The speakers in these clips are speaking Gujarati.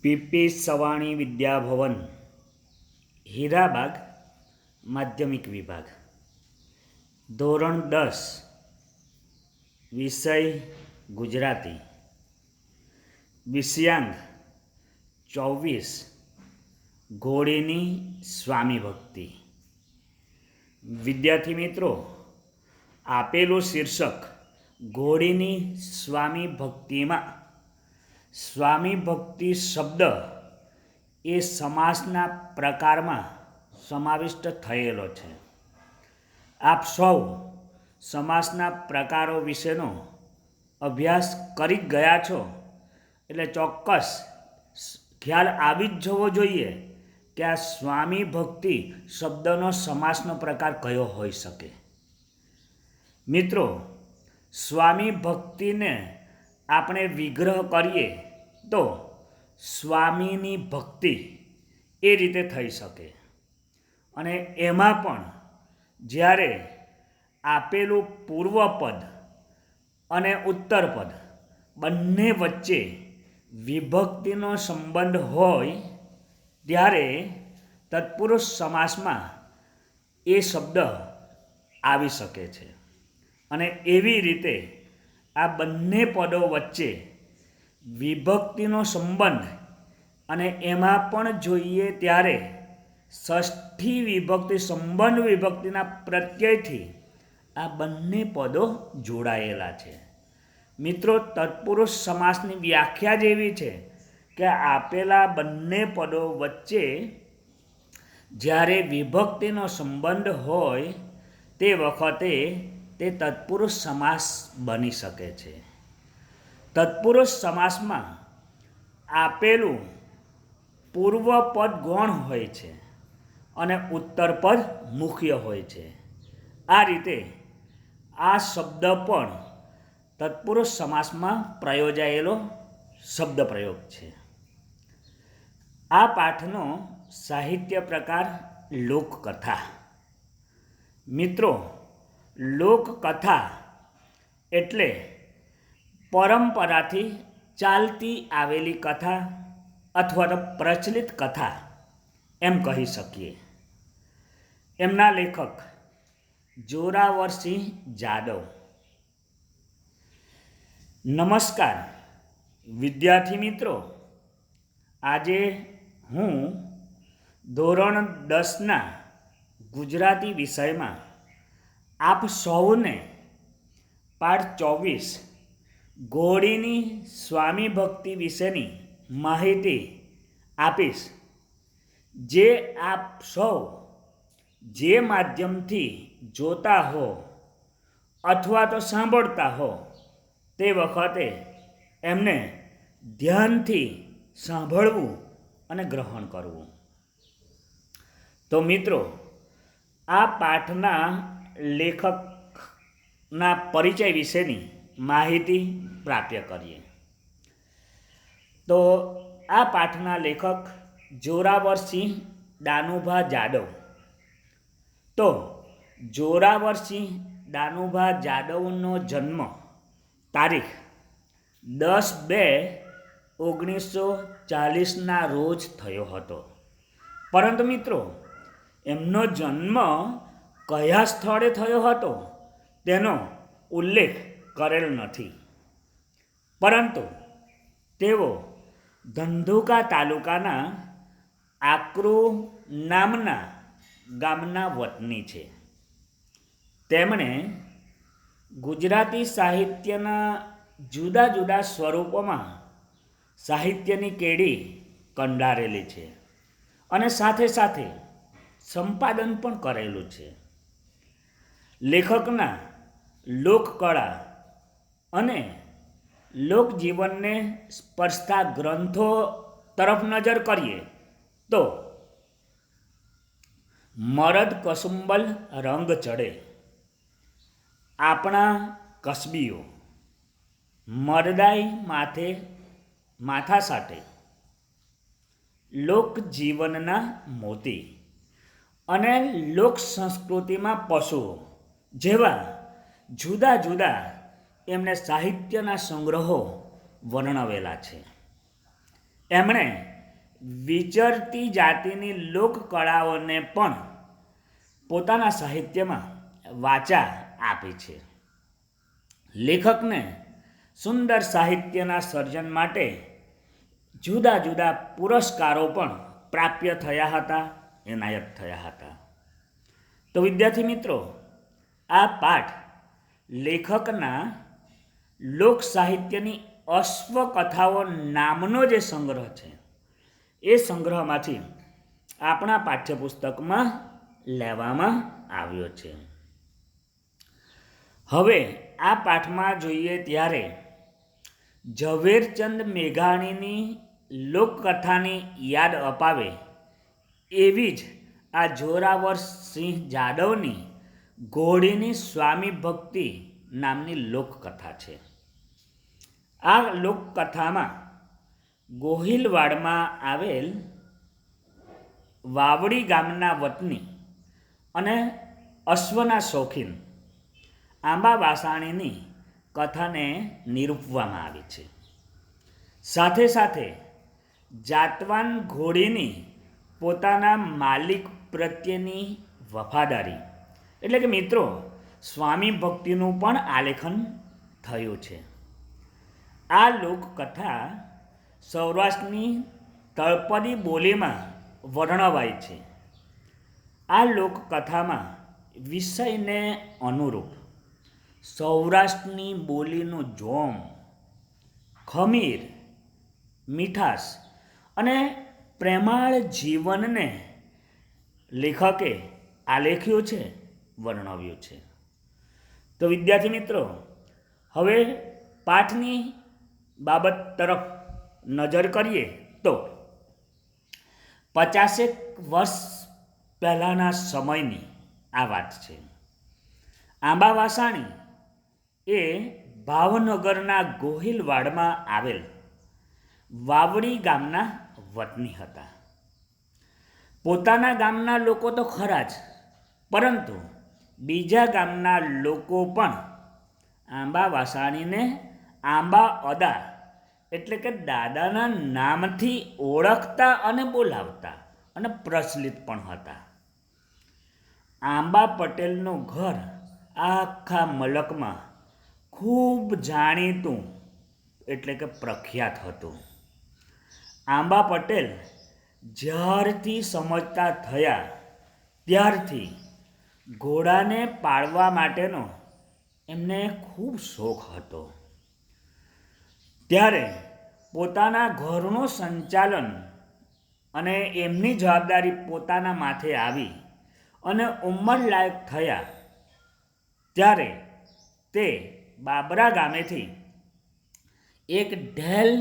પીપી સવાણી વિદ્યાભવન, હીરાબાગ, માધ્યમિક વિભાગ, ધોરણ 10, વિષય ગુજરાતી, વિષયાંક 24, ઘોડીની સ્વામી ભક્તિ. વિદ્યાર્થી મિત્રો, આપેલું શીર્ષક ઘોડીની સ્વામી ભક્તિમાં સ્વામી ભક્તિ શબ્દ એ સમાસના પ્રકારમાં સમાવિષ્ટ થયેલો છે. આપ સૌ સમાસના પ્રકારો વિશેનો અભ્યાસ કરી ગયા છો, એટલે ચોક્કસ ખ્યાલ આવી જ જવો જોઈએ કે આ સ્વામી ભક્તિ શબ્દનો સમાસનો પ્રકાર કયો હોઈ શકે. મિત્રો, સ્વામી ભક્તિને આપણે વિગ્રહ કરીએ તો સ્વામીની ભક્તિ એ રીતે થઈ શકે. અને એમાં પણ જ્યારે આપેલું પૂર્વપદ અને ઉત્તરપદ બંને વચ્ચે વિભક્તિનો સંબંધ હોય ત્યારે તત્પુરુષ સમાસમાં એ શબ્દ આવી શકે છે. અને એવી રીતે આ બંને પદો વચ્ચે વિભક્તિનો સંબંધ, અને એમાં પણ જોઈએ ત્યારે ષષ્ઠી વિભક્તિ સંબંધ વિભક્તિના પ્રત્યયથી આ બંને પદો જોડાયેલા છે. મિત્રો, તત્પુરુષ સમાસની વ્યાખ્યા જ એવી છે કે આપેલા બંને પદો વચ્ચે જ્યારે વિભક્તિનો સંબંધ હોય તે વખતે તે તત્પુરુષ સમાસ બની શકે છે. તત્પુરુષ સમાસમાં આપેલું પૂર્વપદ ગૌણ હોય છે અને ઉત્તરપદ મુખ્ય હોય છે. આ રીતે આ શબ્દ પણ તત્પુરુષ સમાસમાં પ્રયોજાયેલો શબ્દ પ્રયોગ છે. આ પાઠનો સાહિત્ય પ્રકાર લોકકથા. મિત્રો, લોકકથા એટલે પરંપરાથી ચાલતી આવેલી કથા અથવા તો પ્રચલિત કથા એમ કહી શકીએ. એમના લેખક જોરાવરસિંહ જાદવ. નમસ્કાર વિદ્યાર્થી મિત્રો, આજે હું ધોરણ 10ના ગુજરાતી વિષયમાં આપ સૌને પાઠ 24 ઘોડીની સ્વામી ભક્તિ વિશેની માહિતી આપીશ. જે આપ સૌ જે માધ્યમથી જોતા હો અથવા તો સાંભળતા હો તે વખતે એમને ધ્યાનથી સાંભળવું અને ગ્રહણ કરવું. તો મિત્રો, આ પાઠના લેખકના પરિચય વિશેની માહિતી પ્રાપ્ત કરીએ. તો આ પાઠના લેખક જોરાવરસિંહ દાનુભા જાદવ. તો જોરાવરસિંહ દાનુભા જાદવનો જન્મ તારીખ 10/2/1940ના રોજ થયો હતો. પરંતુ મિત્રો, એમનો જન્મ કયા સ્થળે થયો હતો તેનો ઉલ્લેખ કરેલ નથી. પરંતુ તેઓ ધંધુકા તાલુકાના આકરુ નામના ગામના વતની છે. તેમણે ગુજરાતી સાહિત્યના જુદા જુદા સ્વરૂપોમાં સાહિત્યની કેડી કંડારેલી છે અને સાથે સાથે સંપાદન પણ કરેલું છે. લેખકના લોકકળા અને લોકજીવનને સ્પર્શતા ગ્રંથો તરફ નજર કરીએ તો મરદ કસુંબલ રંગ ચડે, આપણા કસબીઓ, મરદાઈ માથા સાટે, લોકજીવનના મોતી અને લોક સંસ્કૃતિમાં પશુઓ જેવા જુદા જુદા એમણે સાહિત્યના સંગ્રહો વર્ણવેલા છે. એમણે વિચરતી જાતિની લોકકળાઓને પણ પોતાના સાહિત્યમાં વાચા આપી છે. લેખકને સુંદર સાહિત્યના સર્જન માટે જુદા જુદા પુરસ્કારો પણ પ્રાપ્ય થયા હતા, એનાયત થયા હતા. તો વિદ્યાર્થી મિત્રો, આ પાઠ લેખકના લોક સાહિત્યની અશ્વકથાઓ નામનો જે સંગ્રહ છે એ સંગ્રહમાંથી આપણા પાઠ્યપુસ્તકમાં લેવામાં આવ્યો છે. હવે આ પાઠમાં જોઈએ ત્યારે ઝવેરચંદ મેઘાણીની લોકકથાની યાદ અપાવે એવી જ આ જોરાવરસિંહ જાદવની ઘોડીની સ્વામી ભક્તિ નામની લોકકથા છે. આ લોકકથામાં ગોહિલવાડમાં આવેલ વાવડી ગામના વતની અને અશ્વના શોખીન આંબા વાસાણીની કથાને નિરૂપવામાં આવી છે. સાથે સાથે જાતવાન ઘોડીની પોતાના માલિક પ્રત્યેની વફાદારી એટલે કે મિત્રો સ્વામી ભક્તિનું પણ આલેખન થયું છે. આ લોકકથા સૌરાષ્ટ્રની તળપદી બોલીમાં વર્ણવાય છે. આ લોકકથામાં વિષયને અનુરૂપ સૌરાષ્ટ્રની બોલીનું જોમ, ખમીર, મીઠાશ અને પ્રેમાળ જીવનને લેખકે આલેખ્યું છે, વર્ણવ્યું છે. તો વિદ્યાર્થી મિત્રો, હવે પાઠની બાબત તરફ નજર કરીએ તો 50 વર્ષ પહેલાંના સમયની આ વાત છે. આંબા વાસાણી એ ભાવનગરના ગોહિલવાડમાં આવેલ વાવડી ગામના વતની હતા. પોતાના ગામના લોકો તો ખરા જ, પરંતુ બીજા ગામના લોકો પણ આંબા વાસાણીને આંબા અદા એટલે કે દાદાના નામથી ઓળખતા અને બોલાવતા અને પ્રચલિત પણ હતા. આંબા પટેલનું ઘર આખા મલકમાં ખૂબ જાણીતું એટલે કે પ્રખ્યાત હતું. આંબા પટેલ જ્યારથી સમજતા થયા ત્યારથી ઘોડાને પાળવા માટેનો એમને ખૂબ શોખ હતો. ત્યારે પોતાના ઘરનું સંચાલન અને એમની જવાબદારી પોતાના માથે આવી અને ઉંમરલાયક થયા ત્યારે તે બાબરા ગામેથી એક ઢેલ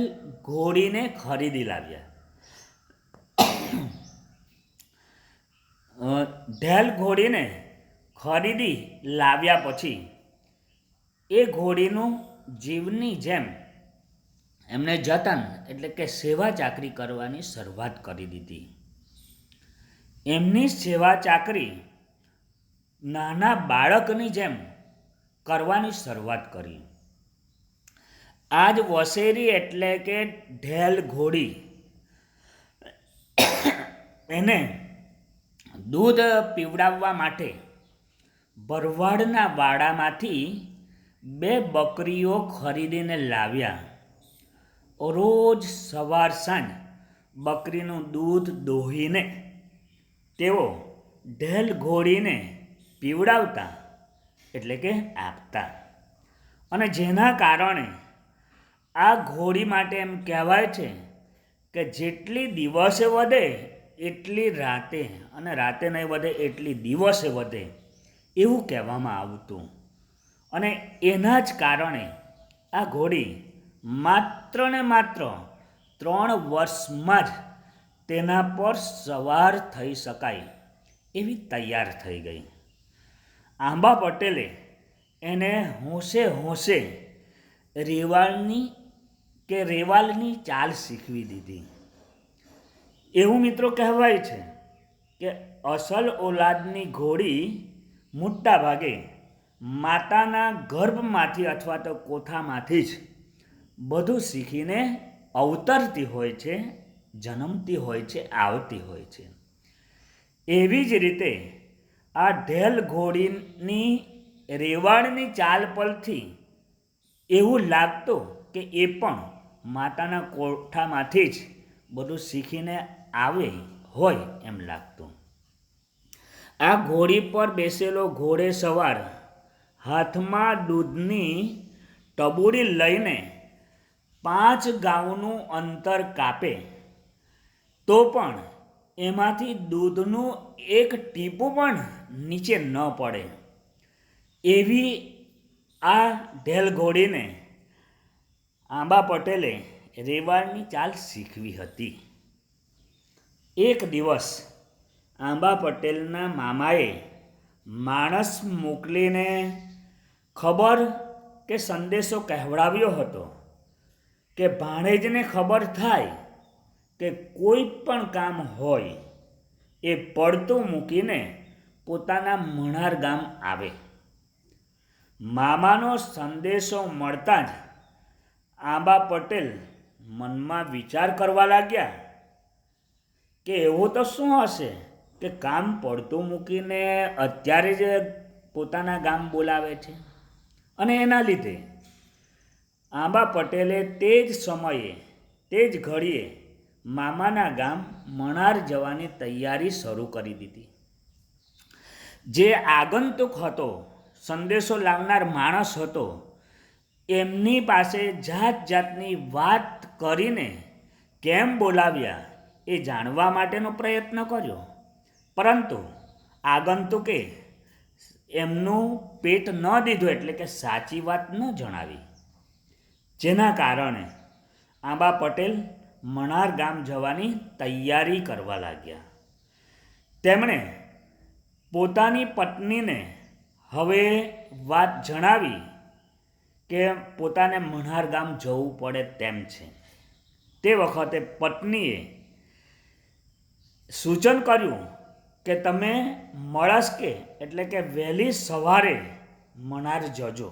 ઘોડીને ખરીદી લાવ્યા. ઢેલ ઘોડીને ખરીદી લાવ્યા પછી એ ઘોડીનું જીવની જેમ એમને જતન એટલે કે સેવા ચાકરી કરવાની શરૂઆત કરી દીધી. એમની સેવા ચાકરી નાના બાળકની જેમ કરવાની શરૂઆત કરી. આજ વસેરી એટલે કે ઢેલ ઘોડી એને દૂધ પીવડાવવા માટે ભરવાડના વાડામાંથી 2 બકરીઓ ખરીદીને લાવ્યા. રોજ સવાર સાંજ બકરીનું દૂધ દોહીને તેઓ ઢેલ ઘોડીને પીવડાવતા એટલે કે આપતા. અને જેના કારણે આ ઘોડી માટે એમ કહેવાય છે કે જેટલી દિવસે વધે એટલી રાતે અને રાતે નહીં વધે એટલી દિવસે વધે એવું કહેવામાં આવતું. અને એના જ કારણે આ ઘોડી માત્ર ને માત્ર 3 વર્ષમાં જ તેના પર સવાર થઈ શકાય એવી તૈયાર થઈ ગઈ. આંબા પટેલે એને હોંશે હોંશે રેવાલની ચાલ શીખવી દીધી. એવું મિત્રો કહેવાય છે કે અસલ ઓલાદની ઘોડી મોટા ભાગે માતાના ગર્ભમાંથી અથવા તો કોઠામાંથી જ બધું શીખીને અવતરતી હોય છે જન્મતી હોય છે, આવતી હોય છે. એવી જ રીતે આ ઢેલ ઘોડીની રેવાડની ચાલ પરથી એવું લાગતું કે એ પણ માતાના કોઠામાંથી જ બધું શીખીને આવે હોય એમ લાગતું. આ ઘોડી પર બેસેલો ઘોડેસવાર હાથમાં દૂધની ટબુડી લઈને 5 ગાઉનું અંતર કાપે તો પણ એમાંથી દૂધનું એક ટીપું પણ નીચે ન પડે એવી આ ઢેલ ઘોડીને આંબા પટેલે રેવાડની ચાલ શીખવી હતી. એક દિવસ આંબા પટેલના મામાએ માણસ મોકલીને ખબર કે સંદેશો કહેવડાવ્યો હતો કે ભાણેજને ખબર થાય કે કોઈ પણ કામ હોય એ પડતું મૂકીને પોતાના મણાર ગામ આવે. મામાનો સંદેશો મળતા જ આંબા પટેલ મનમાં વિચાર કરવા લાગ્યા કે એવું તો શું હશે કે કામ પડતું મૂકીને અત્યારે જ પોતાના ગામ બોલાવે છે. અને એના લીધે આંબા પટેલે તે જ સમયે તે જ ઘડીએ મામાના ગામ મણાર જવાની તૈયારી શરૂ કરી દીધી. જે આગંતુક હતો, સંદેશો લાવનાર માણસ હતો, એમની પાસે જાત જાતની વાત કરીને કેમ બોલાવ્યા એ જાણવા માટેનો પ્રયત્ન કર્યો, પરંતુ આગંતુકે એમનું પેટ ન દીધું એટલે કે સાચી વાત ન જણાવી. જેના કારણે આંબા પટેલ મણાર ગામ જવાની તૈયારી કરવા લાગ્યા. તેમણે પોતાની પત્નીને હવે વાત જણાવી કે પોતાને મણાર ગામ જવું પડે તેમ છે. તે વખતે પત્નીએ સૂચન કર્યું કે તમે મળસ્કે એટલે કે વહેલી સવારે મણાર જજો.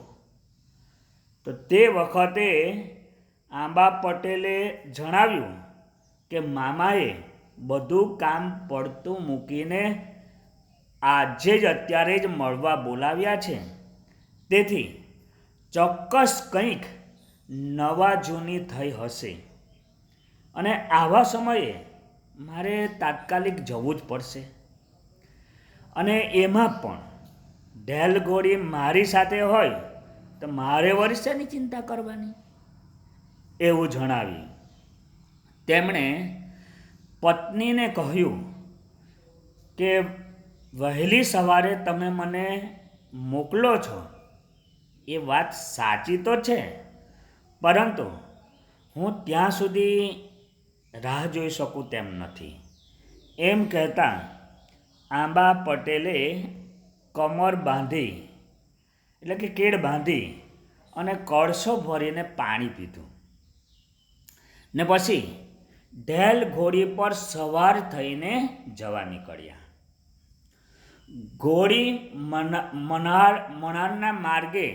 તો તે વખતે આંબા પટેલે જણાવ્યું કે મામાએ બધું કામ પડતું મૂકીને આજે જ અત્યારે જ મળવા બોલાવ્યા છે, તેથી ચોક્કસ કંઈક નવા જૂની થઈ હશે અને આવા સમયે મારે તાત્કાલિક જવું જ પડશે. અને એમાં પણ ઢેલ ઘોડી મારી સાથે હોય તો મારે વર્ષની ચિંતા કરવાની એવું જણાવી તેમણે પત્નીને કહ્યું કે વહેલી સવારે તમે મને મોકલો છો એ વાત સાચી તો છે, પરંતુ હું ત્યાં સુધી રાહ જોઈ શકું તેમ નથી. એમ કહેતા આંબા પટેલે કમર બાંધી એટલે કે કેળ બાંધી અને કળશો ભરીને પાણી પીધું ને પછી ઢેલ ઘોડી પર સવાર થઈને જવા નીકળ્યા. ઘોડી મણારના માર્ગે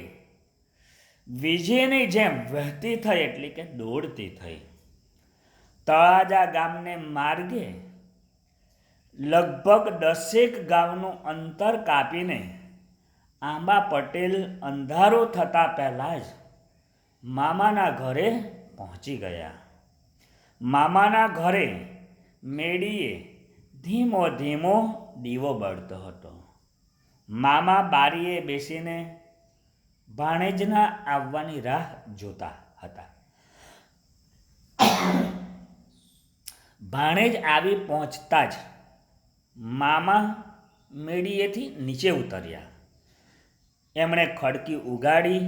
વીજળીની જેમ વહેતી થઈ એટલે કે દોડતી થઈ. તળાજા ગામને માર્ગે લગભગ 10 ગામનું અંતર કાપીને આંબા પટેલ અંધારું થતાં પહેલાં જ મામાના ઘરે પહોંચી ગયા. મામાના ઘરે મેડીએ ધીમો ધીમો દીવો બળતો હતો. મામા બારીએ બેસીને ભાણેજના આવવાની રાહ જોતા હતા. ભાણેજ આવી પહોંચતા જ મામા મેડીએથી નીચે ઉતર્યા. એમણે ખડકી ઉગાડી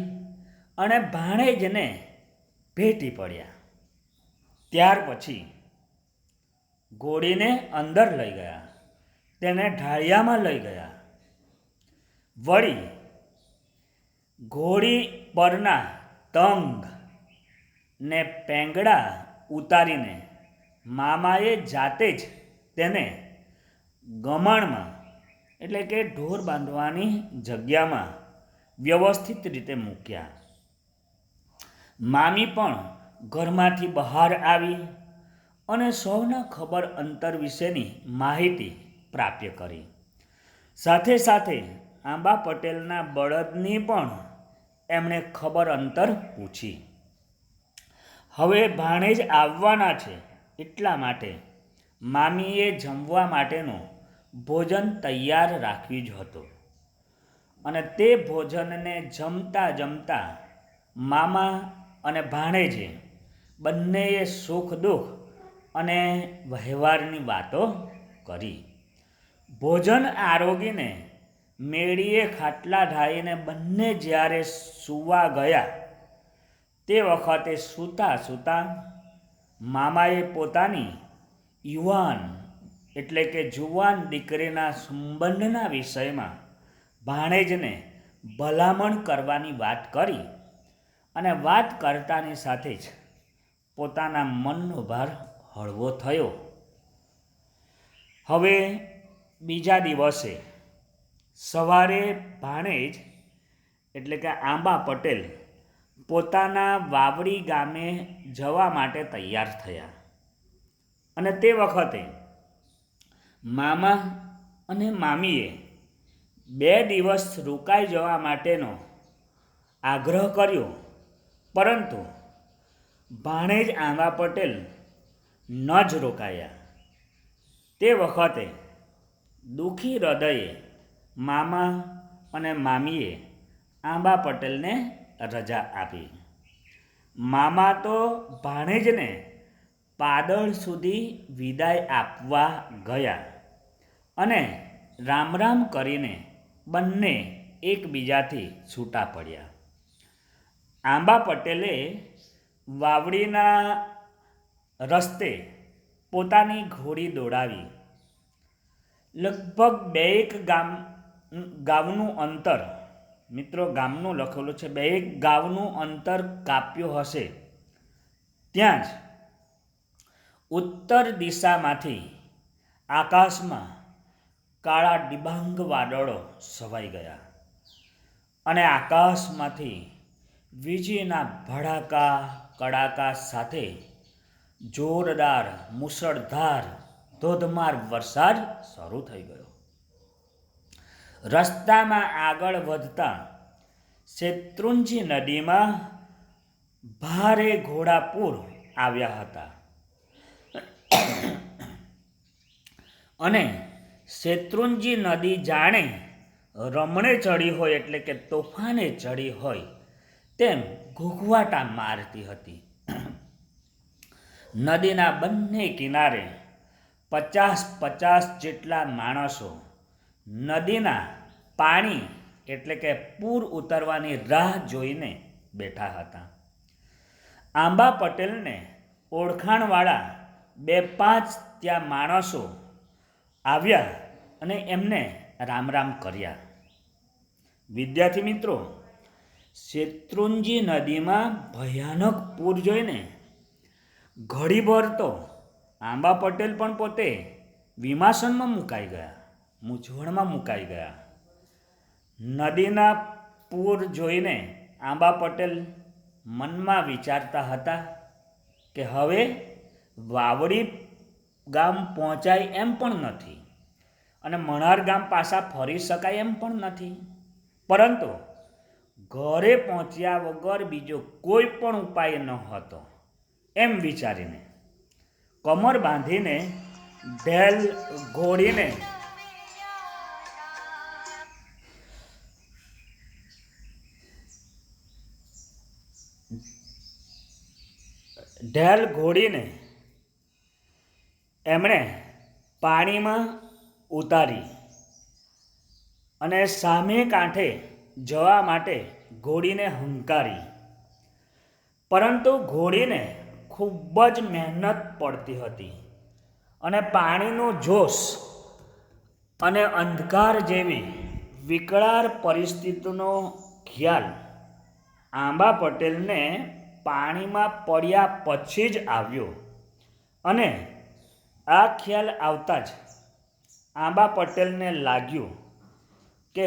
અને ભાણેજને ભેટી પડ્યા. ત્યાર પછી ઘોડીને અંદર લઈ ગયા, તેને ઢાળિયામાં લઈ ગયા. વળી ઘોડી પરના તંગ ને પેંગડા ઉતારીને મામાએ જાતે જ તેને ગમાણમાં એટલે કે ઢોર બાંધવાની જગ્યામાં વ્યવસ્થિત રીતે મૂક્યા. મામી પણ ઘરમાંથી બહાર આવી અને સૌના ખબર અંતર વિશેની માહિતી પ્રાપ્ત કરી. સાથે સાથે આંબા પટેલના બળદની પણ એમણે ખબર અંતર પૂછી. હવે ભાણેજ આવવાના છે એટલા માટે મામીએ જમવા માટેનું ભોજન તૈયાર રાખ્યું જ હતું. અને તે ભોજનને જમતા જમતા મામા અને ભાણેજે બંનેએ સુખ દુઃખ અને વ્યવહારની વાતો કરી. ભોજન આરોગીને મેળીએ ખાટલા ઢાળીને બંને જ્યારે સૂવા ગયા તે વખતે સૂતા સૂતા મામાએ પોતાની યુવાન એટલે કે જુવાન દીકરીના સંબંધના વિષયમાં ભાણેજને ભલામણ કરવાની વાત કરી અને વાત કરતાની સાથે જ પોતાના મનનો ભાર હળવો થયો. હવે બીજા દિવસે સવારે ભાણેજ એટલે કે આંબા પટેલ પોતાના વાવડી ગામે જવા માટે તૈયાર થયા. અને તે વખતે મામા અને મામીએ 2 દિવસ રોકાઈ જવા માટેનો આગ્રહ કર્યો, પરંતુ ભાણેજ આંબા પટેલ ન જ રોકાયા. તે વખતે દુઃખી હૃદયે મામા અને મામીએ આંબા પટેલને રજા આપી. મામા તો ભાણેજને પાદળ સુધી વિદાય આપવા ગયા અને રામ રામ કરીને બંને એકબીજાથી છૂટા પડ્યા. આંબા પટેલે વાવડીના રસ્તે પોતાની ઘોડી દોડાવી. લગભગ 2 ગામનું અંતર, મિત્રો ગામનું લખેલું છે, 2 ગામનું અંતર કાપ્યું હશે. ત્યાં જ ઉત્તર દિશામાંથી આકાશમાં કાળા ડિબાંગ વાદળો છવાઈ ગયા અને આકાશમાંથી વીજળીના ભડાકા કડાકા સાથે જોરદાર મુશળધાર ધોધમાર વરસાદ શરૂ થઈ ગયો. રસ્તામાં આગળ વધતા શેત્રુંજી નદીમાં ભારે ઘોડાપૂર આવ્યા હતા અને શેત્રુંજી નદી જાણે રમણે ચડી હોય એટલે કે તોફાને ચડી હોય તેમ ઘૂઘવાટા મારતી હતી. નદીના બંને કિનારે 50-50 જેટલા માણસો નદીના પાણી એટલે કે પૂર ઉતરવાની રાહ જોઈને બેઠા હતા. આંબા પટેલને ઓળખાણવાળા 2-5 ત્યાં માણસો આવ્યા અને એમને રામ રામ કર્યા. વિદ્યાર્થી મિત્રો, શેત્રુંજી નદીમાં ભયાનક પૂર જોઈને ઘડીભર તો આંબા પટેલ પણ પોતે વિમાસનમાં મુકાઈ ગયા, મૂંઝવણમાં મુકાઈ ગયા. નદીના પૂર જોઈને આંબા પટેલ મનમાં વિચારતા હતા કે હવે વાવડી ગામ પહોંચાય એમ પણ નથી અને મણાર ગામ પાછા ફરી શકાય એમ પણ નથી, પરંતુ ઘરે પહોંચ્યા વગર બીજો કોઈ પણ ઉપાય ન હતો. એમ વિચારીને કમર બાંધીને ઢેલ ઘોડીને એમણે પાણીમાં ઉતારી અને સામે કાંઠે જવા માટે ઘોડીને હંકારી. પરંતુ ઘોડીને ખૂબ જ મહેનત પડતી હતી અને પાણીનું જોશ અને અંધકાર જેવી વિકરાળ પરિસ્થિતિનો ખ્યાલ આંબા પટેલને પાણીમાં પડ્યા પછી જ આવ્યો. અને આ ખ્યાલ આવતા જ આંબા પટેલને લાગ્યું કે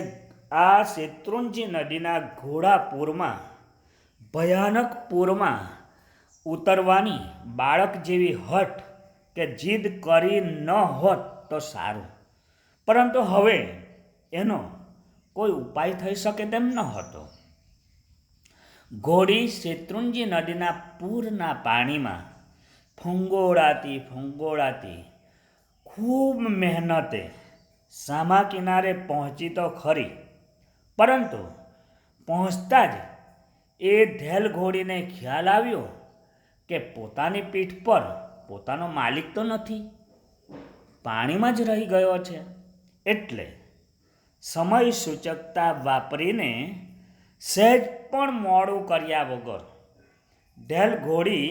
આ શેત્રુંજી નદીના ઘોડાપૂરમાં ભયાનક પૂરમાં ઉતરવાની બાળક જેવી હઠ કે જીદ કરી ન હોત તો સારું, પરંતુ હવે એનો કોઈ ઉપાય થઈ શકે તેમ ન હતો. ઘોડી શેત્રુંજી નદીના પૂરના પાણીમાં ફંગોળાતી ખૂબ મહેનતે સામા કિનારે પહોંચી તો ખરી, પરંતુ પહોંચતા જ એ ઢેલ ઘોડીને ખ્યાલ આવ્યો કે પોતાની પીઠ પર પોતાનો માલિક તો નથી, પાણીમાં જ રહી ગયો છે. એટલે સમય સૂચકતા વાપરીને સહેજ પણ મોડું કર્યા વગર ઢેલ ઘોડી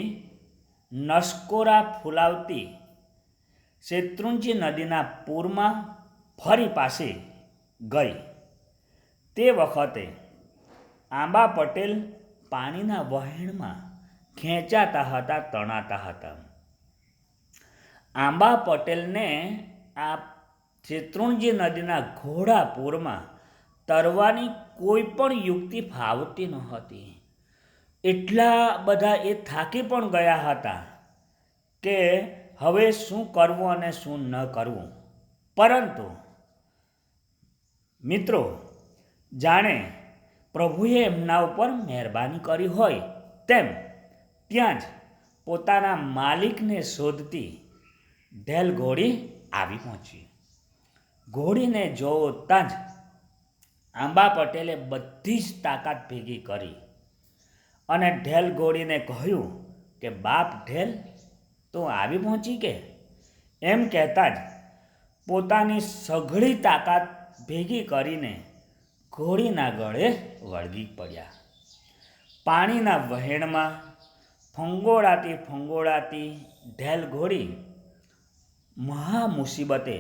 નસકોરા ફૂલાવતી શેત્રુંજી નદીના પૂરમાં ફરી પાછી ગઈ. તે વખતે આંબા પટેલ પાણીના વહેણમાં ખેંચાતા તણાતા હતા. આંબા પટેલને આ શેત્રુંજી નદીના ઘોડા પૂરમાં તરવાની કોઈ પણ યુક્તિ ફાવતી નહોતી. એટલા બધા એ થાકી પણ ગયા હતા કે હવે શું કરવું અને શું ન કરવું. પરંતુ મિત્રો, જાણે પ્રભુએ એમના ઉપર મહેરબાની કરી હોય તેમ ત્યાં જ પોતાના માલિકને શોધતી ઢેલ ઘોડી આવી પહોંચી. ઘોડીને જોતાં જ આંબા પટેલે બધી જ તાકાત ભેગી કરી અને ઢેલ ઘોડીને કહ્યું કે બાપ ઢેલ, તું આવી પહોંચી કે? એમ કહેતા જ પોતાની સઘળી તાકાત ભેગી કરીને ઘોડીના ગળે વળગી પડ્યા. પાણીના વહેણમાં ફંગોળાતી ઢેલ ઘોડી મહા મુસીબતે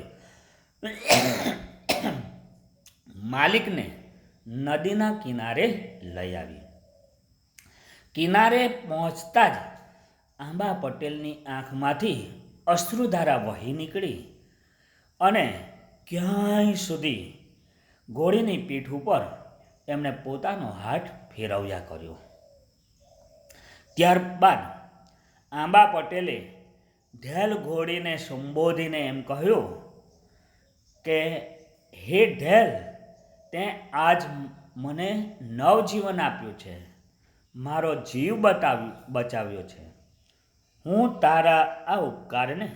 માલિકને નદીના કિનારે લઈ આવી. કિનારે પહોંચતા જ આંબા પટેલની આંખમાંથી અશ્રુધારા વહી નીકળી અને ક્યાંય સુધી ઘોડીની પીઠ ઉપર એમણે પોતાનો હાથ ફેરવ્યા કર્યો. ત્યારબાદ આંબા પટેલે ઢેલ ઘોડીને સંબોધીને એમ કહ્યું કે હે ઢેલ, તે આજ મને નવજીવન આપ્યું છે, મારો જીવ બચાવ્યો છે. હું તારા આ ઉપકારને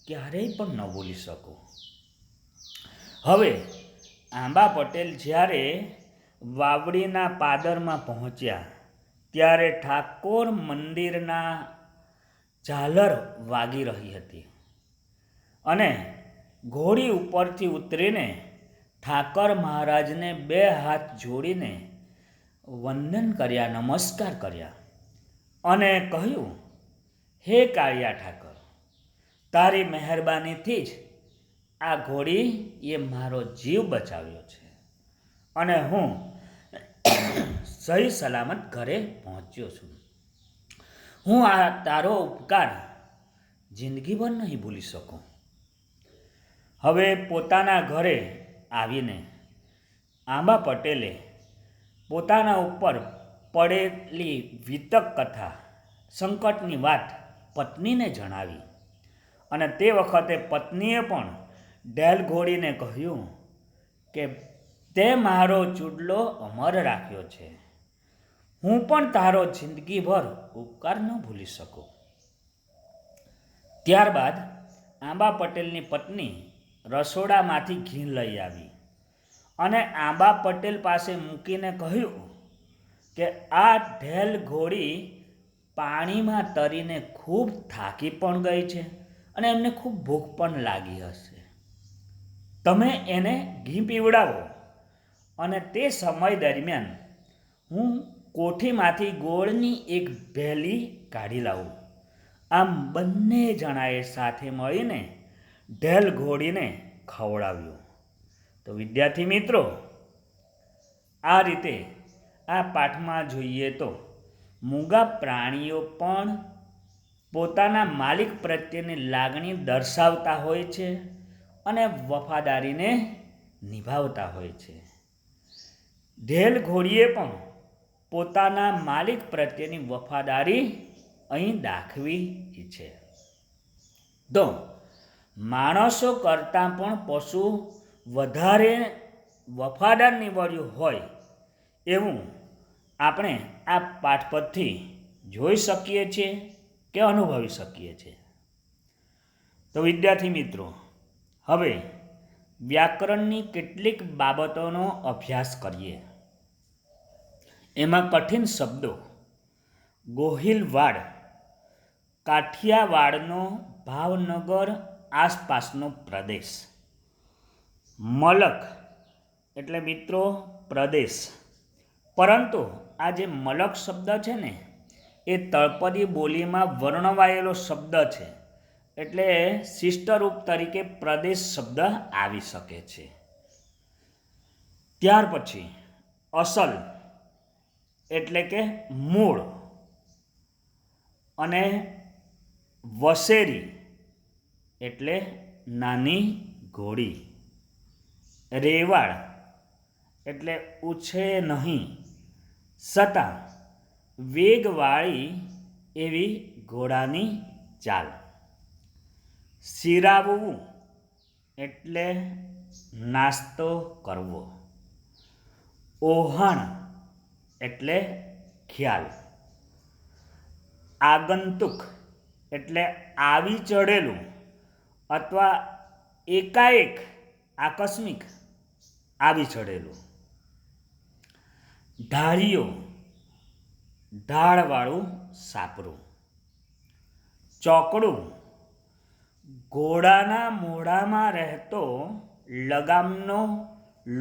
ક્યારેય પણ ન ભૂલી શકું. હવે આંબા પટેલ જ્યારે વાવડીના પાદરમાં પહોંચ્યા ત્યારે ઠાકોર મંદિરના ઝાલર વાગી રહી હતી અને ઘોડી ઉપરથી ઉતરીને ઠાકર મહારાજને 2 હાથ જોડીને વંદન કર્યા, નમસ્કાર કર્યા અને કહ્યું, હે કાળિયા ઠાકર, તારી મહેરબાનીથી જ આ ઘોડીએ મારો જીવ બચાવ્યો છે અને હું સહી સલામત ઘરે પહોંચ્યો છું. હું આ તારો ઉપકાર જિંદગીભર નહીં ભૂલી શકું. હવે પોતાના ઘરે આવીને આંબા પટેલે પોતાના ઉપર પડેલી વિતક કથા, સંકટની વાત પત્નીને જણાવી અને તે વખતે પત્નીએ પણ ઢેલ ઘોડીને કહ્યું કે તે મારો ચૂડલો અમર રાખ્યો છે, હું પણ તારો જિંદગીભર ઉપકાર ન ભૂલી શકું. ત્યારબાદ આંબા પટેલની પત્ની રસોડામાંથી ઘી લઈ આવી અને આંબા પટેલ પાસે મૂકીને કહ્યું કે આ ઢેલ ઘોડી પાણીમાં તરીને ખૂબ થાકી પણ ગઈ છે અને એમને ખૂબ ભૂખ પણ લાગી હશે. તમે એને ઘી પીવડાવો અને તે સમય દરમિયાન હું કોઠીમાંથી ગોળની એક ભેલી કાઢી લાવું. આમ બંને જણાએ સાથે મળીને ઢેલ ઘોડીને ખવડાવ્યું. તો વિદ્યાર્થી મિત્રો, આ રીતે આ પાઠમાં જોઈએ તો મૂંગા પ્રાણીઓ પણ પોતાના માલિક પ્રત્યેની લાગણી દર્શાવતા હોય છે અને વફાદારીને નિભાવતા હોય છે. ઢેલ ઘોડીએ પણ પોતાના માલિક પ્રત્યેની વફાદારી અહીં દાખવી છે. તો માણસો કરતાં પણ પશુ વધારે વફાદાર નીવડ્યું હોય એવું આપણે આ પાઠ પરથી જોઈ શકીએ છીએ કે અનુભવી શકીએ છીએ. તો વિદ્યાર્થી મિત્રો, હવે વ્યાકરણની કેટલીક બાબતોનો અભ્યાસ કરીએ. એમાં કઠિન શબ્દો, ગોહિલવાડ, કાઠિયાવાડનો ભાવનગર આસપાસનો પ્રદેશ, મલક એટલે મિત્રો પ્રદેશ, પરંતુ આ જે મલક શબ્દ છે ને એ તળપદી બોલીમાં વર્ણવાયેલો શબ્દ છે, એટલે શિષ્ટરૂપ તરીકે પ્રદેશ શબ્દ આવી શકે છે. ત્યાર પછી અસલ એટલે કે મૂળ, અને વસેરી એટલે નાની ઘોડી, રેવાડ એટલે ઉછે નહીં છતાં વેગવાળી એવી ઘોડાની ચાલ, સિરાવવું એટલે નાસ્તો કરવો, ઓહણ એટલે ખ્યાલ, આગંતુક એટલે આવી ચઢેલું અથવા એકાએક આકસ્મિક આવી ચઢેલું, ઢાળિયો ઢાળવાળું સાપરું, ચોકડું ઘોડાના મોઢામાં રહેતો લગામનો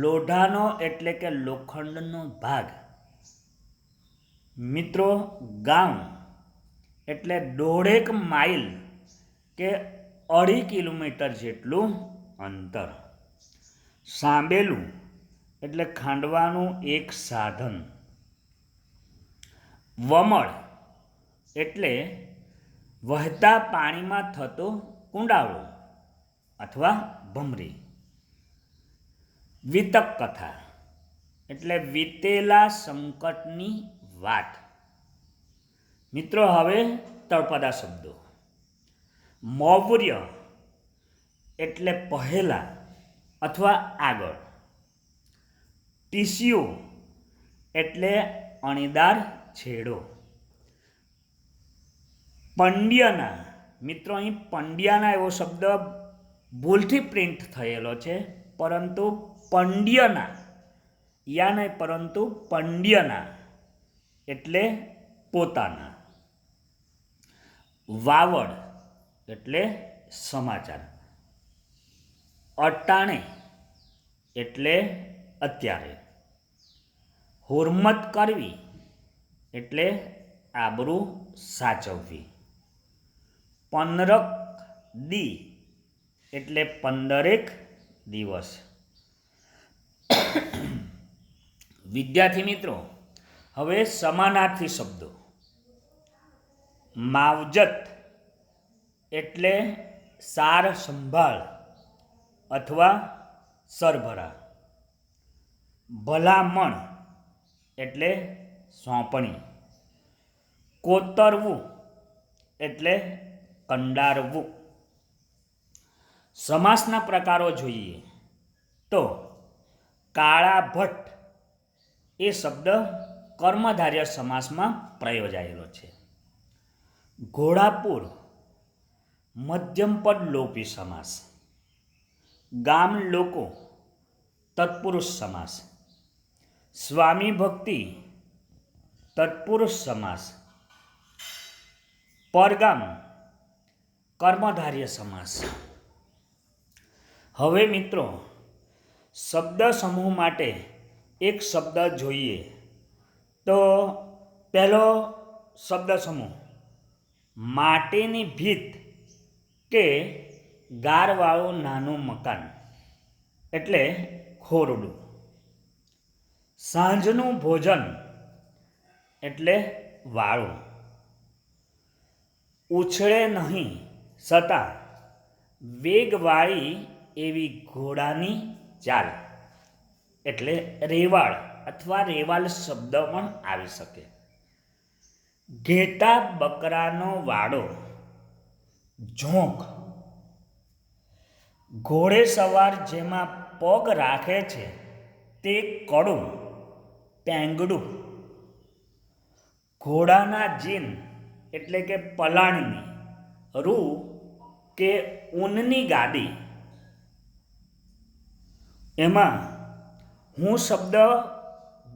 લોઢાનો એટલે કે લોખંડનો ભાગ. મિત્રો, ગામ એટલે 1.5 માઇલ કે 2.5 કિલોમીટર જેટલું અંતર. સાંબેલું એટલે ખાંડવાનું એક સાધન. વમળ એટલે વહેતા પાણીમાં થતો કુંડાળો અથવા ભમરી. વિતક કથા એટલે વીતેલા સંકટની વાત. મિત્રો, હવે તળપદા શબ્દો. મૌર્ય એટલે પહેલા અથવા આગળ. ટીસ્યુ એટલે અણીદાર છેડો. પંડ્યના, મિત્રો અહીં પંડ્યાના એવો શબ્દ ભૂલથી પ્રિન્ટ થયેલો છે, પરંતુ પંડ્યના યા નહીં પરંતુ પંડ્યના એટલે પોતાના. વાવડ એટલે સમાચાર. અટાણે એટલે અત્યારે. હુરમત કરવી એટલે આબરૂ સાચવવી. 15 દી એટલે 15 દિવસ. વિદ્યાર્થી મિત્રો, હવે સમાનાર્થી શબ્દો. માવજત એટલે સાર સંભાળ અથવા સરભરા. ભલામણ એટલે સોંપણી. કોતરવું એટલે કંડારવું. સમાસના પ્રકારો જોઈએ તો કાળા ભટ્ટ એ શબ્દ કર્મધારય સમાસમાં પ્રયોજાયેલો છે. ઘોડાપુર મધ્યમપદ લોપી સમાસ. ગામ લોકો તત્પુરુષ સમાસ. સ્વામી ભક્તિ તત્પુરુષ સમાસ. પરગામ કર્મધારય સમાસ. હવે મિત્રો, શબ્દ સમૂહ માટે એક શબ્દ જોઈએ તો પહેલો શબ્દ સમૂહ માટીની ભીત કે ગારવાળું નાનું મકાન એટલે ખોરડું. સાંજનું ભોજન એટલે વાળું. ઉછળે નહીં છતાં વેગવાળી એવી ઘોડાની ચાલ એટલે રેવાળ અથવા રેવાલ શબ્દ પણ આવી શકે. ઘેટા બકરાનો વાડો. ઝોંક ઘોડે સવાર જેમાં પગ રાખે છે તે કડું પેંગડું. ઘોડાના જીન એટલે કે પલાણની, રૂ કે ઊનની ગાદી. એમાં હું શબ્દ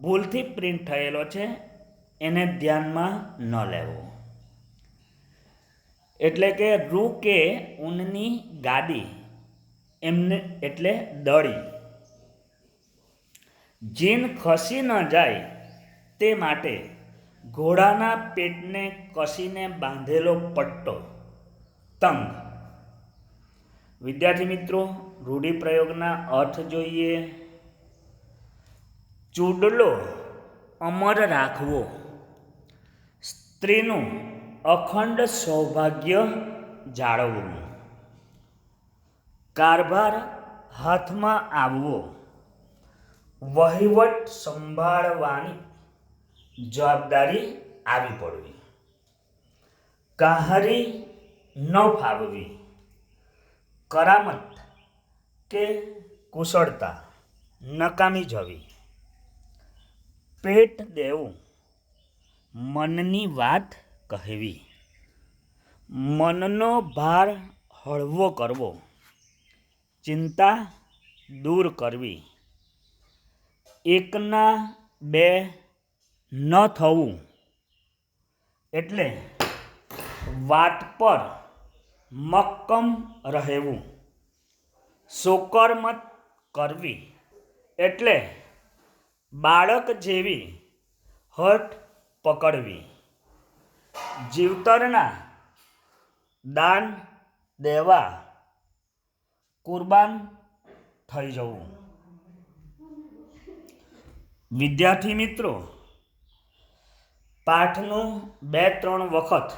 ભૂલથી પ્રિન્ટ થયેલો છે, એને ધ્યાનમાં ન લેવો. એટલે કે રૂ કે ઊનની ગાદી એમને એટલે દડી. જીન ખસી ન જાય તે માટે ઘોડાના પેટને કસીને બાંધેલો પટ્ટો તંગ. વિદ્યાર્થી મિત્રો, રૂઢિપ્રયોગના અર્થ જોઈએ. ચૂડલો અમર રાખવો, સ્ત્રીનું અખંડ સૌભાગ્ય જાળવવું. કારભાર હાથમાં આવવો, વહીવટ સંભાળવાની જવાબદારી આવી પડવી. કહારી ન ફાવવી, કરામત કે કુશળતા નકામી જવી. પેટ દેવું, મનની વાત કહેવી. મનનો ભાર હળવો કરવો, ચિંતા દૂર કરવી. એકના બે ન થવું એટલે વાત પર મક્કમ રહેવું. શોકરમત કરવી એટલે બાળક જેવી હઠ પકડવી. જીવતરના દાન દેવા, કુરબાન થઈ જવું. વિદ્યાર્થી મિત્રો, પાઠનું 2-3 વખત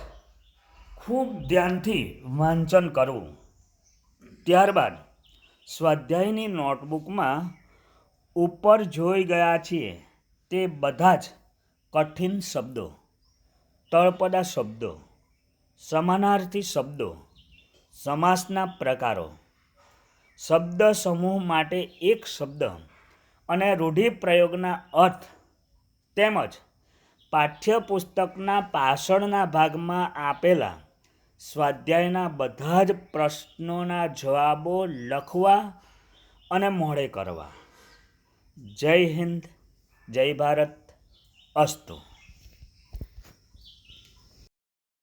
ખૂબ ધ્યાનથી વાંચન કરવું. ત્યારબાદ સ્વાધ્યાયની નોટબુકમાં ઉપર જોઈ ગયા છીએ તે બધા જ કઠિન શબ્દો, તળપદા શબ્દો, સમાનાર્થી શબ્દો, સમાસના પ્રકારો, શબ્દ સમૂહ માટે એક શબ્દ અને રૂઢિપ્રયોગના અર્થ તેમજ પાઠ્યપુસ્તકના પાછળના ભાગમાં આપેલા સ્વાધ્યાયના બધા જ પ્રશ્નોના જવાબો લખવા અને મોઢે કરવા. જય હિન્દ, જય ભારત, અસ્તુ.